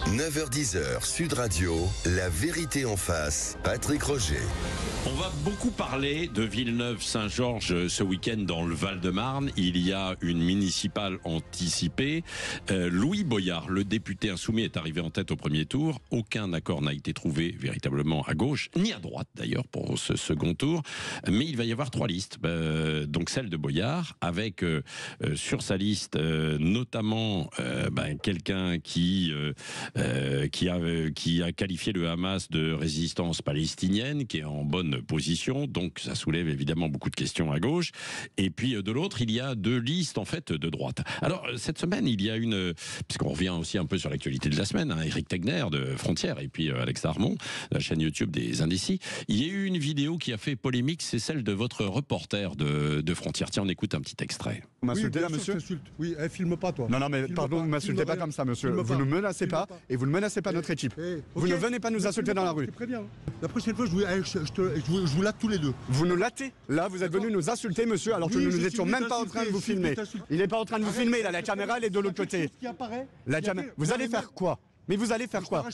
9h-10h, Sud Radio, la vérité en face, Patrick Roger. On va beaucoup parler de Villeneuve-Saint-Georges ce week-end dans le Val-de-Marne. Il y a une municipale anticipée. Louis Boyard, le député insoumis, est arrivé en tête au premier tour. Aucun accord n'a été trouvé véritablement à gauche, ni à droite d'ailleurs pour ce second tour. Mais il va y avoir 3 listes. Donc celle de Boyard, avec sur sa liste notamment quelqu'un qui a qualifié le Hamas de résistance palestinienne, qui est en bonne position, donc ça soulève évidemment beaucoup de questions à gauche. Et puis de l'autre, il y a 2 listes en fait de droite. Alors cette semaine, il y a puisqu'on revient aussi un peu sur l'actualité de la semaine, Éric Tegner de Frontières et puis Alex Darmon, la chaîne YouTube des Indécis. Il y a eu une vidéo qui a fait polémique, c'est celle de votre reporter de Frontières. Tiens, on écoute un petit extrait. Vous m'insultez là, monsieur ? Oui, filme pas toi. Non, mais pardon, vous m'insultez pas comme ça, monsieur. Vous ne menacez pas et vous ne menacez pas notre équipe. Vous ne venez pas nous insulter dans la rue. Très bien. La prochaine fois, je vous late tous les deux. Vous nous latez. Là, vous êtes venu nous insulter, monsieur, alors que nous n'étions même pas en train de vous filmer. Il n'est pas en train de vous filmer, là, la caméra, elle est de l'autre côté. Vous allez faire quoi ? Mais vous allez faire quoi ?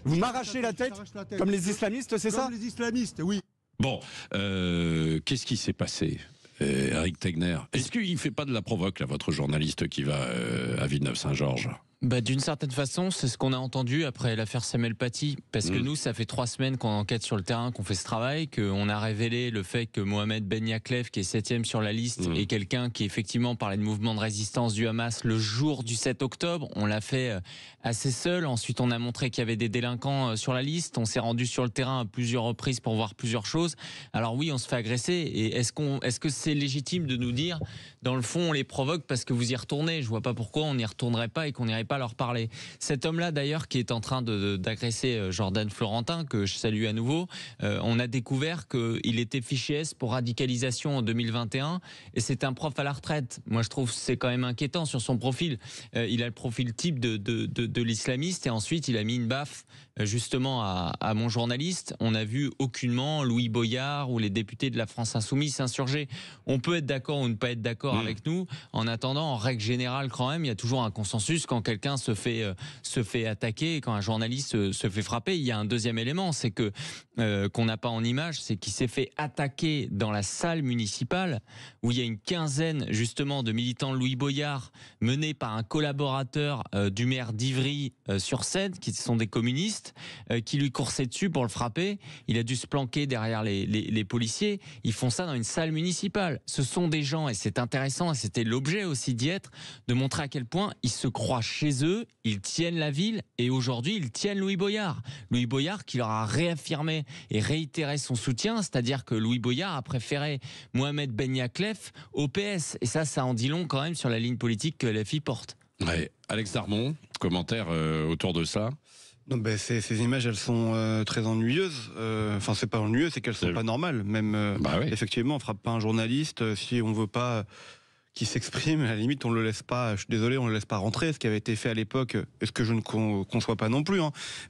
Vous m'arrachez la tête comme les islamistes, c'est ça ? Comme les islamistes, oui. Bon, qu'est-ce qui s'est passé, Éric Tegner ? Est-ce qu'il ne fait pas de la provoque, là, votre journaliste qui va à Villeneuve-Saint-Georges ? D'une certaine façon, c'est ce qu'on a entendu après l'affaire Samuel Paty, parce que nous, ça fait 3 semaines qu'on enquête sur le terrain, qu'on fait ce travail, qu'on a révélé le fait que Mohamed Ben Yaklef, qui est 7e sur la liste, est quelqu'un qui effectivement parlait de mouvement de résistance du Hamas le jour du 7 octobre. On l'a fait assez seul. Ensuite, on a montré qu'il y avait des délinquants sur la liste. On s'est rendu sur le terrain à plusieurs reprises pour voir plusieurs choses. Alors oui, on se fait agresser. Et est-ce que c'est légitime de nous dire, dans le fond, on les provoque parce que vous y retournez ? Je vois pas pourquoi on n'y retournerait pas et qu'on n'irait pas leur parler. Cet homme-là, d'ailleurs, qui est en train d'agresser Jordan Florentin, que je salue à nouveau, on a découvert qu'il était fiché S pour radicalisation en 2021 et c'est un prof à la retraite. Moi, je trouve que c'est quand même inquiétant sur son profil. Il a le profil type de l'islamiste et ensuite, il a mis une baffe justement à mon journaliste. On n'a vu aucunement Louis Boyard ou les députés de la France Insoumise s'insurger. On peut être d'accord ou ne pas être d'accord avec nous. En attendant, en règle générale, quand même, il y a toujours un consensus quand quelqu'un se fait attaquer, quand un journaliste se fait frapper. Il y a un deuxième élément, c'est que qu'on n'a pas en image, c'est qu'il s'est fait attaquer dans la salle municipale où il y a une quinzaine justement de militants de Louis Boyard menés par un collaborateur du maire d'Ivry sur Seine, qui sont des communistes, qui lui coursaient dessus pour le frapper. Il a dû se planquer derrière les policiers. Ils font ça dans une salle municipale. Ce sont des gens, et c'est intéressant, et c'était l'objet aussi d'y être, de montrer à quel point ils se croient chez eux, ils tiennent la ville et aujourd'hui ils tiennent Louis Boyard. Louis Boyard qui leur a réaffirmé et réitéré son soutien, c'est-à-dire que Louis Boyard a préféré Mohamed Ben Yaklef au PS. Et ça en dit long quand même sur la ligne politique que LFI porte. Ouais. Alex Darmon, commentaire autour de ça ? Non, ces images, elles sont très ennuyeuses. Enfin, c'est pas ennuyeux, c'est qu'elles sont pas normales. Même, effectivement, on frappe pas un journaliste si on veut pas qui s'exprime, à la limite on le laisse pas, je suis désolé, on le laisse pas rentrer, ce qui avait été fait à l'époque, ce que je ne conçois pas non plus,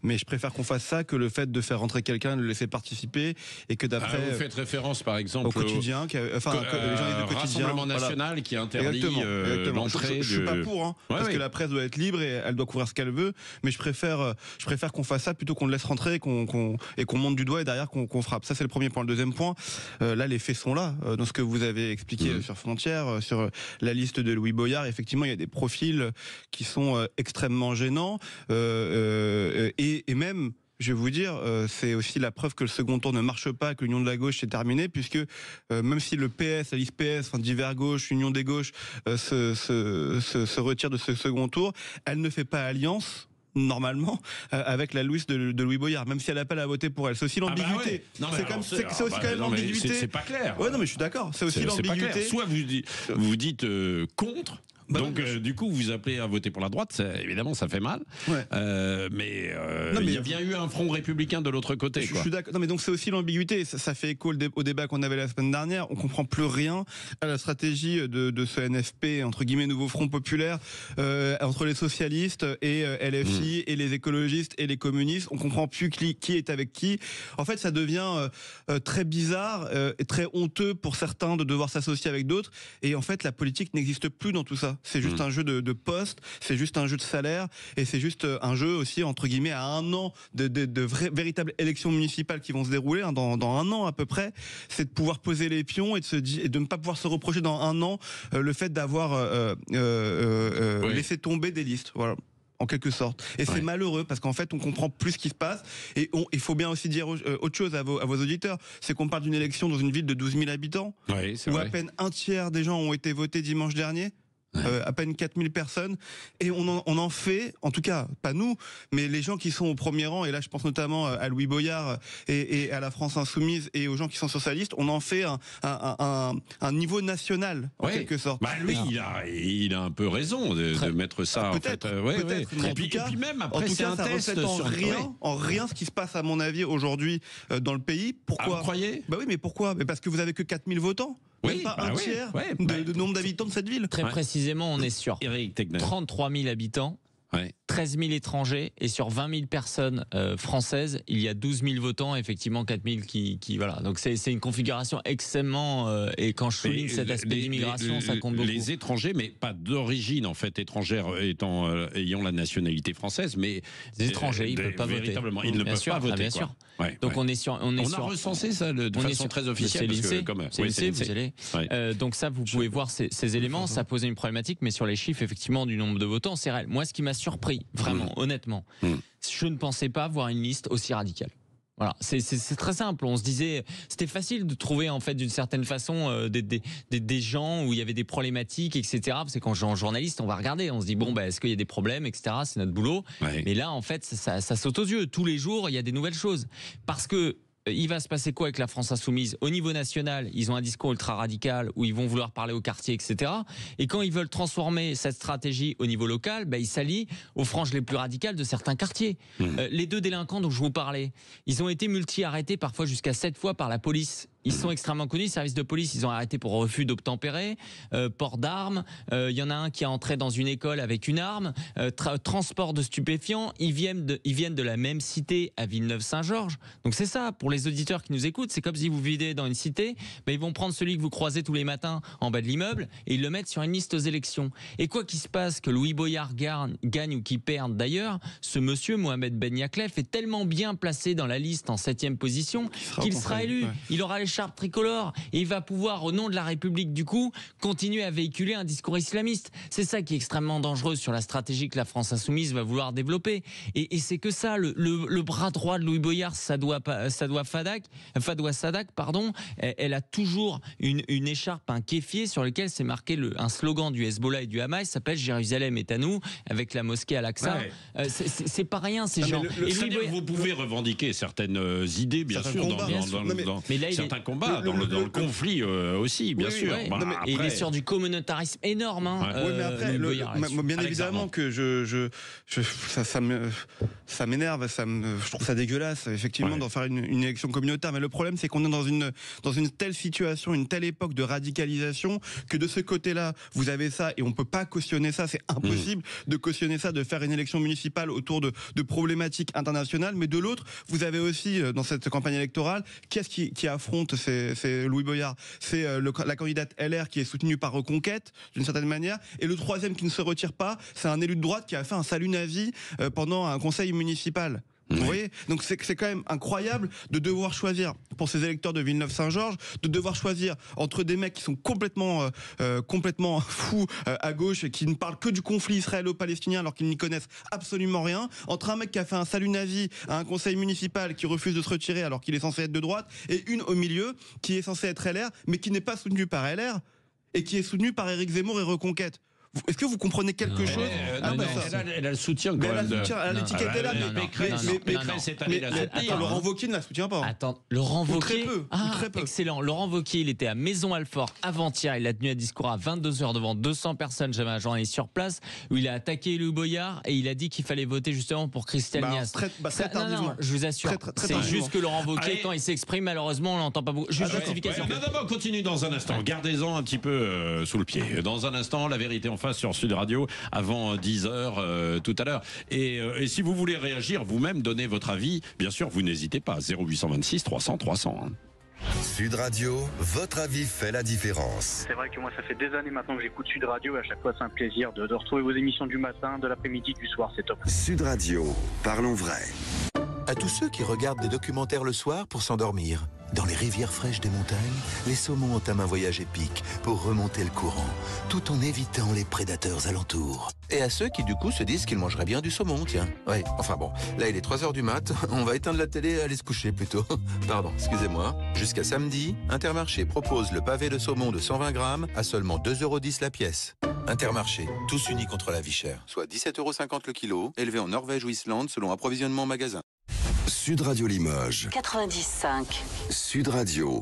mais je préfère qu'on fasse ça que le fait de faire rentrer quelqu'un, de le laisser participer, et que d'après... vous faites référence par exemple au quotidien, les gens du Rassemblement national qui interdit l'entrée. Je suis pas pour, parce que la presse doit être libre et elle doit couvrir ce qu'elle veut, mais je préfère qu'on fasse ça plutôt qu'on le laisse rentrer et qu'on monte du doigt et derrière qu'on frappe. Ça c'est le premier point. Le deuxième point, là les faits sont là, dans ce que vous avez expliqué sur Frontières, sur la liste de Louis Boyard. Effectivement, il y a des profils qui sont extrêmement gênants et même, je vais vous dire, c'est aussi la preuve que le second tour ne marche pas, que l'union de la gauche est terminée, puisque même si le PS, la liste PS, divers gauche, union des gauches, se retire de ce second tour, elle ne fait pas alliance normalement avec la liste de Louis Boyard, même si elle appelle à voter pour elle. C'est aussi l'ambiguïté. C'est aussi quand même l'ambiguïté. C'est pas clair. Ouais, non, mais je suis d'accord. C'est aussi l'ambiguïté. Soit vous dites contre. Donc du coup vous appelez à voter pour la droite, évidemment ça fait mal, mais il y a bien eu un front républicain de l'autre côté. Je suis d'accord. Non mais donc c'est aussi l'ambiguïté. Ça fait écho au débat qu'on avait la semaine dernière. On comprend plus rien à la stratégie de ce NFP entre guillemets nouveau Front populaire entre les socialistes et LFI et les écologistes et les communistes. On comprend plus qui est avec qui. En fait ça devient très bizarre et très honteux pour certains de devoir s'associer avec d'autres. Et en fait la politique n'existe plus dans tout ça. ça. C'est juste un jeu de poste, c'est juste un jeu de salaire, et c'est juste un jeu aussi, entre guillemets, à un an de véritables élections municipales qui vont se dérouler, hein, dans un an à peu près. C'est de pouvoir poser les pions et de ne pas pouvoir se reprocher dans un an le fait d'avoir laissé tomber des listes. Voilà. En quelque sorte. Et c'est malheureux parce qu'en fait, on comprend plus ce qui se passe. Et il faut bien aussi dire autre chose à vos auditeurs. C'est qu'on parle d'une élection dans une ville de 12 000 habitants, où à peine un tiers des gens ont été votés dimanche dernier. À peine 4000 personnes, et on en fait, en tout cas pas nous, mais les gens qui sont au premier rang, et là je pense notamment à Louis Boyard et à la France Insoumise et aux gens qui sont sur sa liste, on en fait un niveau national en quelque sorte. Bah lui, il a un peu raison de mettre ça. Peut-être. Et puis même après, c'est un test en rien ce qui se passe à mon avis aujourd'hui dans le pays. Pourquoi? Vous croyez? Bah oui, mais pourquoi? Mais parce que vous avez que 4000 votants. Même pas un tiers de nombre d'habitants de cette ville. Très précisément, on est sur 33 000 habitants, 13 000 étrangers, et sur 20 000 personnes françaises, il y a 12 000 votants, effectivement 4 000 qui voilà. Donc c'est une configuration extrêmement, et quand je souligne cet aspect d'immigration, ça compte beaucoup. Les étrangers, mais pas d'origine en fait étrangère, ayant la nationalité française, mais les étrangers, ils peuvent pas voter. Véritablement, ils ne peuvent pas voter. Bien sûr. Donc on a recensé ça de façon très officielle. C'est l'INSEE, vous allez. Donc ça, vous pouvez voir ces éléments. Ça posait une problématique, mais sur les chiffres effectivement du nombre de votants, c'est réel. Moi, ce qui m'a surpris, vraiment, honnêtement, je ne pensais pas voir une liste aussi radicale. Voilà, c'est très simple. On se disait, c'était facile de trouver en fait d'une certaine façon des gens où il y avait des problématiques, etc. Parce que quand en journaliste, on va regarder, on se dit bon, est-ce qu'il y a des problèmes, etc. C'est notre boulot. Mais là, en fait, ça saute aux yeux. Tous les jours, il y a des nouvelles choses. Parce que il va se passer quoi avec la France Insoumise? Au niveau national, ils ont un discours ultra-radical où ils vont vouloir parler au quartier, etc. Et quand ils veulent transformer cette stratégie au niveau local, ils s'allient aux franges les plus radicales de certains quartiers. Les deux délinquants dont je vous parlais, ils ont été multi-arrêtés, parfois jusqu'à 7 fois par la police. Ils sont extrêmement connus, services de police, ils ont arrêté pour refus d'obtempérer, port d'armes, il y en a un qui est entré dans une école avec une arme, transport de stupéfiants, ils viennent de la même cité à Villeneuve-Saint-Georges. Donc c'est ça, pour les auditeurs qui nous écoutent, c'est comme si vous vivez dans une cité, ils vont prendre celui que vous croisez tous les matins en bas de l'immeuble et ils le mettent sur une liste aux élections. Et quoi qu'il se passe, que Louis Boyard gagne ou qu'il perde d'ailleurs, ce monsieur, Mohamed Benyaklef, est tellement bien placé dans la liste en 7e position qu'il sera élu. Il aura l'écharpe tricolore et il va pouvoir, au nom de la République du coup, continuer à véhiculer un discours islamiste. C'est ça qui est extrêmement dangereux sur la stratégie que la France Insoumise va vouloir développer. Et c'est que ça, le bras droit de Louis Boyard, Fadwa Sadak, elle a toujours une écharpe, un kéfier sur lequel c'est marqué un slogan du Hezbollah et du Hamas, s'appelle Jérusalem est à nous, avec la mosquée Al-Aqsa. C'est pas rien ces gens. Vous pouvez revendiquer certaines idées, bien sûr, dans certains combats, dans le conflit aussi, bien sûr. Et il est sur du communautarisme énorme. Mais après, bien évidemment que ça m'énerve, je trouve ça dégueulasse, effectivement, d'en faire une élection communautaire. Mais le problème, c'est qu'on est dans une telle situation, une telle époque de radicalisation, que de ce côté-là, vous avez ça, et on peut pas cautionner ça, c'est impossible de cautionner ça, de faire une élection municipale autour de problématiques internationales. Mais de l'autre, vous avez aussi, dans cette campagne électorale, qu'est-ce qui affronte? C'est Louis Boyard, c'est la candidate LR qui est soutenue par Reconquête d'une certaine manière, et le troisième qui ne se retire pas, c'est un élu de droite qui a fait un salut nazi pendant un conseil municipal. Vous voyez, donc c'est quand même incroyable de devoir choisir pour ces électeurs de Villeneuve-Saint-Georges, de devoir choisir entre des mecs qui sont complètement fous à gauche et qui ne parlent que du conflit israélo-palestinien alors qu'ils n'y connaissent absolument rien, entre un mec qui a fait un salut nazi à un conseil municipal qui refuse de se retirer alors qu'il est censé être de droite, et une au milieu qui est censée être LR mais qui n'est pas soutenue par LR et qui est soutenue par Éric Zemmour et Reconquête. Est-ce que vous comprenez quelque chose? Elle a le soutien quand même. Elle a l'étiquette est là, mais Laurent Wauquiez ne la soutient pas. Attends, Laurent Wauquiez, très peu. Excellent. Laurent Wauquiez, il était à Maison-Alfort avant-hier. Il a tenu un discours à 22h devant 200 personnes. J'avais un journaliste sur place où il a attaqué Louis Boyard et il a dit qu'il fallait voter justement pour Christelle Nias. Très tardivement. Non, je vous assure. C'est juste que Laurent Wauquiez, quand il s'exprime, malheureusement, on l'entend pas beaucoup. Juste justification. Non, continue dans un instant. Gardez-en un petit peu sous le pied. Dans un instant, la vérité en face sur Sud Radio avant 10h tout à l'heure. Et si vous voulez réagir vous-même, donner votre avis, bien sûr, vous n'hésitez pas. 0826 300 300. Sud Radio, votre avis fait la différence. C'est vrai que moi, ça fait des années maintenant que j'écoute Sud Radio et à chaque fois, c'est un plaisir de retrouver vos émissions du matin, de l'après-midi, du soir, c'est top. Sud Radio, parlons vrai. À tous ceux qui regardent des documentaires le soir pour s'endormir. Dans les rivières fraîches des montagnes, les saumons entament un voyage épique pour remonter le courant, tout en évitant les prédateurs alentours. Et à ceux qui du coup se disent qu'ils mangeraient bien du saumon, tiens. Ouais, enfin bon, là il est 3h du mat, on va éteindre la télé et aller se coucher plutôt. Pardon, excusez-moi. Jusqu'à samedi, Intermarché propose le pavé de saumon de 120 grammes à seulement 2,10 € la pièce. Intermarché, tous unis contre la vie chère. Soit 17,50 € le kilo, élevé en Norvège ou Islande selon approvisionnement magasin. Sud Radio Limoges. 90.5. Sud Radio.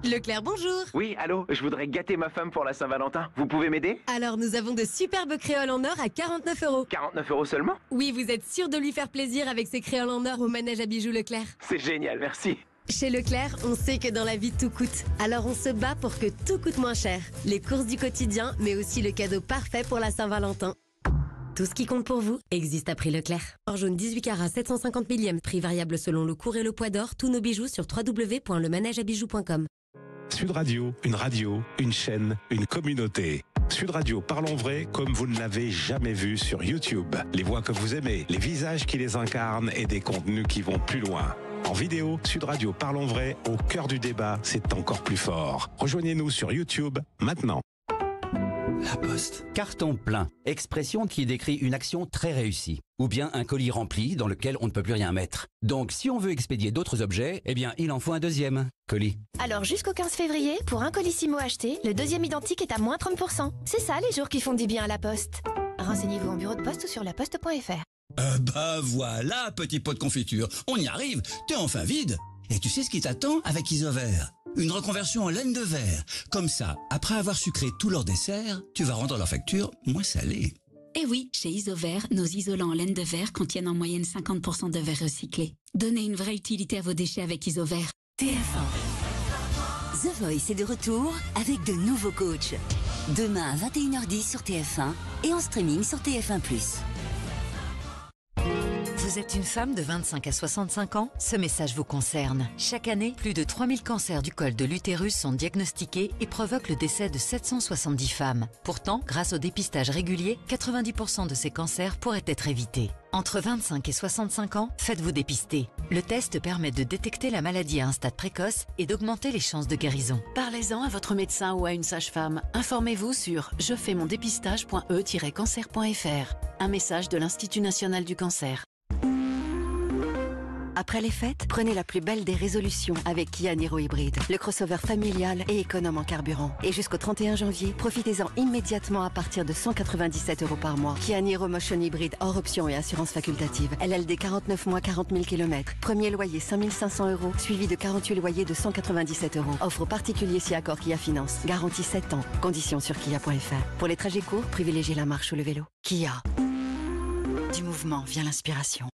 Leclerc, bonjour. Oui, allô, je voudrais gâter ma femme pour la Saint-Valentin. Vous pouvez m'aider? Alors, nous avons de superbes créoles en or à 49 €. 49 € seulement? Oui, vous êtes sûr de lui faire plaisir avec ces créoles en or au manège à bijoux Leclerc. C'est génial, merci. Chez Leclerc, on sait que dans la vie, tout coûte. Alors, on se bat pour que tout coûte moins cher. Les courses du quotidien, mais aussi le cadeau parfait pour la Saint-Valentin. Tout ce qui compte pour vous existe à prix Leclerc. Or jaune 18 carats 750 millième, prix variable selon le cours et le poids d'or. Tous nos bijoux sur www.lemanegeabijoux.com. Sud Radio, une chaîne, une communauté. Sud Radio, parlons vrai comme vous ne l'avez jamais vu sur YouTube. Les voix que vous aimez, les visages qui les incarnent et des contenus qui vont plus loin. En vidéo, Sud Radio, parlons vrai, au cœur du débat, c'est encore plus fort. Rejoignez-nous sur YouTube, maintenant. La Poste. Carton plein. Expression qui décrit une action très réussie. Ou bien un colis rempli dans lequel on ne peut plus rien mettre. Donc si on veut expédier d'autres objets, eh bien il en faut un deuxième colis. Alors jusqu'au 15 février, pour un colissimo acheté, le deuxième identique est à moins 30%. C'est ça les jours qui font du bien à la Poste. Renseignez-vous en bureau de poste ou sur laposte.fr. Bah voilà, petit pot de confiture. On y arrive, t'es enfin vide. Et tu sais ce qui t'attend avec Isover? Une reconversion en laine de verre. Comme ça, après avoir sucré tous leurs desserts, tu vas rendre leur facture moins salée. Et oui, chez Isover, nos isolants en laine de verre contiennent en moyenne 50% de verre recyclé. Donnez une vraie utilité à vos déchets avec Isover. TF1. The Voice est de retour avec de nouveaux coachs. Demain à 21h10 sur TF1 et en streaming sur TF1+. Vous êtes une femme de 25 à 65 ans? Ce message vous concerne. Chaque année, plus de 3000 cancers du col de l'utérus sont diagnostiqués et provoquent le décès de 770 femmes. Pourtant, grâce au dépistage régulier, 90% de ces cancers pourraient être évités. Entre 25 et 65 ans, faites-vous dépister. Le test permet de détecter la maladie à un stade précoce et d'augmenter les chances de guérison. Parlez-en à votre médecin ou à une sage-femme. Informez-vous sur jefaimondepistage.e-cancer.fr. Un message de l'Institut national du cancer. Après les fêtes, prenez la plus belle des résolutions avec Kia Niro Hybride, le crossover familial et économe en carburant. Et jusqu'au 31 janvier, profitez-en immédiatement à partir de 197 € par mois. Kia Niro Motion Hybride hors option et assurance facultative. LLD 49 mois 40 000 km. Premier loyer 5 500 €, suivi de 48 loyers de 197 €. Offre particulier si accord Kia Finance. Garantie 7 ans. Conditions sur kia.fr. Pour les trajets courts, privilégiez la marche ou le vélo. Kia. Du mouvement vient l'inspiration.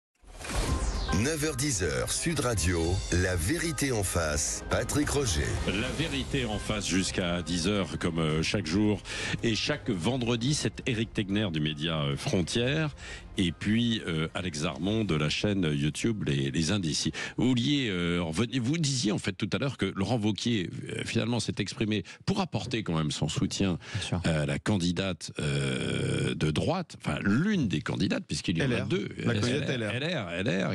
9h-10h, Sud Radio, la vérité en face, Patrick Roger. La vérité en face jusqu'à 10h comme chaque jour et chaque vendredi, c'est Éric Tegner du média Frontières et puis Alex Armand de la chaîne YouTube Les Indécis. Vous disiez en fait tout à l'heure que Laurent Wauquiez finalement s'est exprimé pour apporter quand même son soutien à la candidate de droite, enfin l'une des candidates puisqu'il y en a deux. La candidate LR.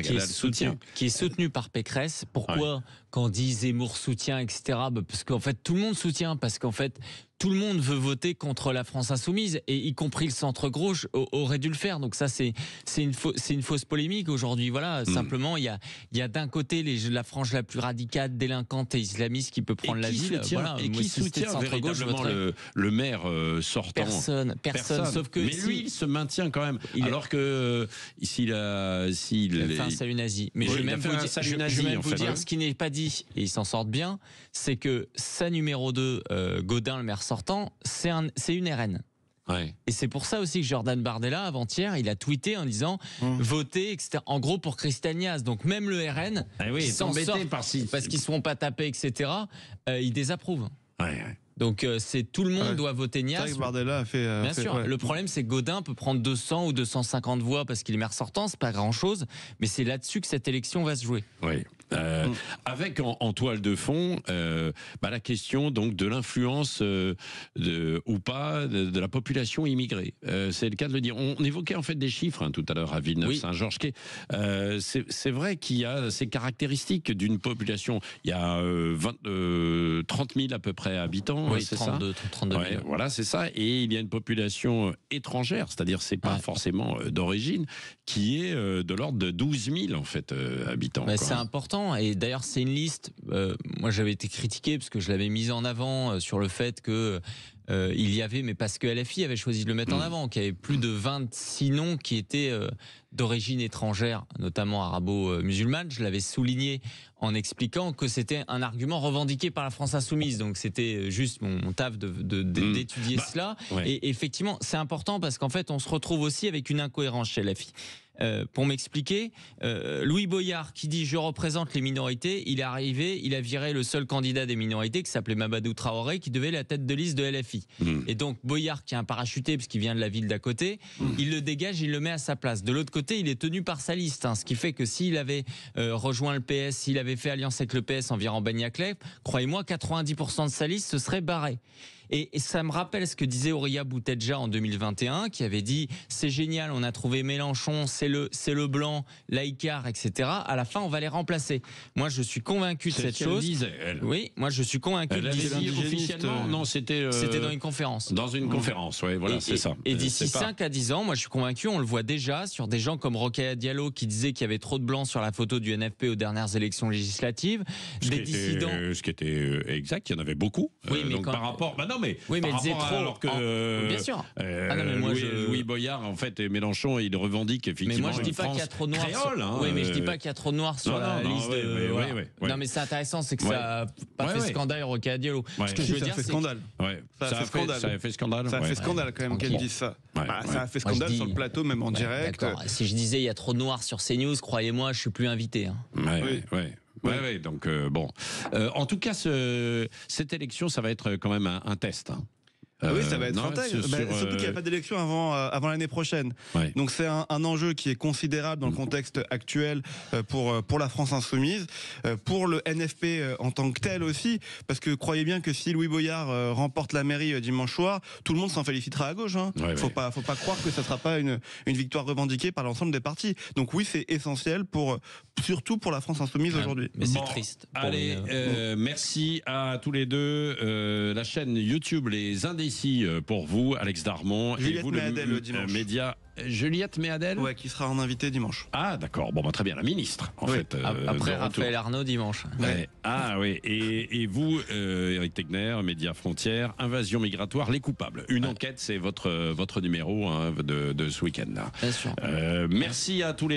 Qui est soutenue par Pécresse. Pourquoi quand on dit Zemmour soutient, etc. Parce qu'en fait tout le monde soutient, parce qu'en fait tout le monde veut voter contre la France insoumise, et y compris le centre-gauche aurait dû le faire. Donc ça, c'est une fausse polémique aujourd'hui. Voilà, simplement, il y a d'un côté la frange la plus radicale, délinquante et islamiste qui peut prendre la ville. Et qui soutient véritablement le maire sortant. Personne. Sauf que mais lui, il se maintient quand même. Alors que s'il a fait un salut nazi. Mais je vais même vous dire ce qui n'est pas dit, et il s'en sort bien, c'est que sa numéro 2, Gaudin, le maire sortant, c'est une RN. Ouais. Et c'est pour ça aussi que Jordan Bardella, avant-hier, il a tweeté en disant votez, etc. En gros pour Christiane Niaz. Donc même le RN, il s'en sort parce qu'ils ne se font pas taper, etc. Il désapprouve. Ouais. Donc c'est tout le monde doit voter Niaz. Bardella a fait. Bien sûr. Le problème, c'est que Gaudin peut prendre 200 ou 250 voix parce qu'il est maire sortant, c'est pas grand-chose. Mais c'est là-dessus que cette élection va se jouer. Oui. Avec en toile de fond la question donc de l'influence ou pas de la population immigrée. C'est le cas de le dire. On évoquait en fait des chiffres tout à l'heure à Villeneuve-Saint-Georges. C'est vrai qu'il y a ces caractéristiques d'une population. Il y a 30 000 à peu près habitants. Oui, c'est 32 000. Ouais, voilà, c'est ça. Et il y a une population étrangère, c'est-à-dire c'est pas forcément d'origine, qui est de l'ordre de 12 000 en fait habitants. C'est important. Et d'ailleurs, c'est une liste. Moi, j'avais été critiqué parce que je l'avais mise en avant sur le fait que il y avait, mais parce que LFI avait choisi de le mettre en avant, qu'il y avait plus de 26 noms qui étaient d'origine étrangère, notamment arabo-musulmane. Je l'avais souligné en expliquant que c'était un argument revendiqué par la France Insoumise. Donc c'était juste mon taf d'étudier cela. Ouais. Et effectivement, c'est important parce qu'en fait, on se retrouve aussi avec une incohérence chez LFI. Pour m'expliquer, Louis Boyard qui dit je représente les minorités, il est arrivé, il a viré le seul candidat des minorités qui s'appelait Mamadou Traoré qui devait être la tête de liste de LFI. Et donc Boyard qui est un parachuté parce qu'il vient de la ville d'à côté, il le dégage, il le met à sa place. De l'autre côté, il est tenu par sa liste, ce qui fait que s'il avait rejoint le PS, s'il avait fait alliance avec le PS en virant Ben Yaclef, croyez-moi 90% de sa liste se serait barré. Et ça me rappelle ce que disait Horia Boutedja en 2021, qui avait dit c'est génial, on a trouvé Mélenchon, c'est le blanc, Laïcard, etc. À la fin, on va les remplacer. Moi, je suis convaincu de cette chose. Disait, elle. Oui, moi, je suis convaincu. Elle avait dit officiellement. Non, c'était dans une conférence. Dans une conférence, oui, voilà, c'est ça. Et d'ici 5 à 10 ans, moi, je suis convaincu, on le voit déjà sur des gens comme Rokhaya Diallo qui disait qu'il y avait trop de blancs sur la photo du NFP aux dernières élections législatives. Des dissidents. Ce qui était exact, il y en avait beaucoup. Oui, mais donc par rapport. Non, mais oui, mais disait trop. Alors que bien sûr. Louis Boyard, en fait, et Mélenchon, il revendique effectivement. Mais moi, je dis pas qu'il y a trop de noirs. Oui, mais je dis pas qu'il y a trop de noirs sur la liste. Non, mais c'est intéressant, c'est que ça n'a pas fait scandale Rokhaya Diallo. Ce que je veux dire, c'est scandale. Ça a fait scandale. Ça a fait scandale quand même qu'elle dise ça. Ça a fait scandale sur le plateau, même en direct. D'accord. Si je disais il y a trop de noirs sur CNews, croyez-moi, je suis plus invité. Oui, donc bon. En tout cas, cette élection, ça va être quand même un test. Oui, ça va être un test. Surtout qu'il n'y a pas d'élection avant l'année prochaine. Ouais. Donc c'est un enjeu qui est considérable dans le contexte actuel pour la France Insoumise, pour le NFP en tant que tel aussi, parce que croyez bien que si Louis Boyard remporte la mairie dimanche soir, tout le monde s'en félicitera à gauche. Faut pas croire que ça ne sera pas une victoire revendiquée par l'ensemble des partis. Donc oui, c'est essentiel surtout pour la France Insoumise aujourd'hui. Mais c'est triste. Allez, merci à tous les deux. La chaîne YouTube Les Indécis pour vous, Alex Darmon. Juliette et vous, Méadel dimanche. Média. Juliette Méadel. Ouais, qui sera en invité dimanche. Ah, d'accord. Bon, très bien. La ministre, en fait. Après Raphaël Arnaud dimanche. Ouais. Ah, oui. Et vous, Éric Tegner, Média Frontières, Invasion migratoire, les coupables. Une enquête, c'est votre numéro de ce week-end-là. Bien sûr. Merci à tous les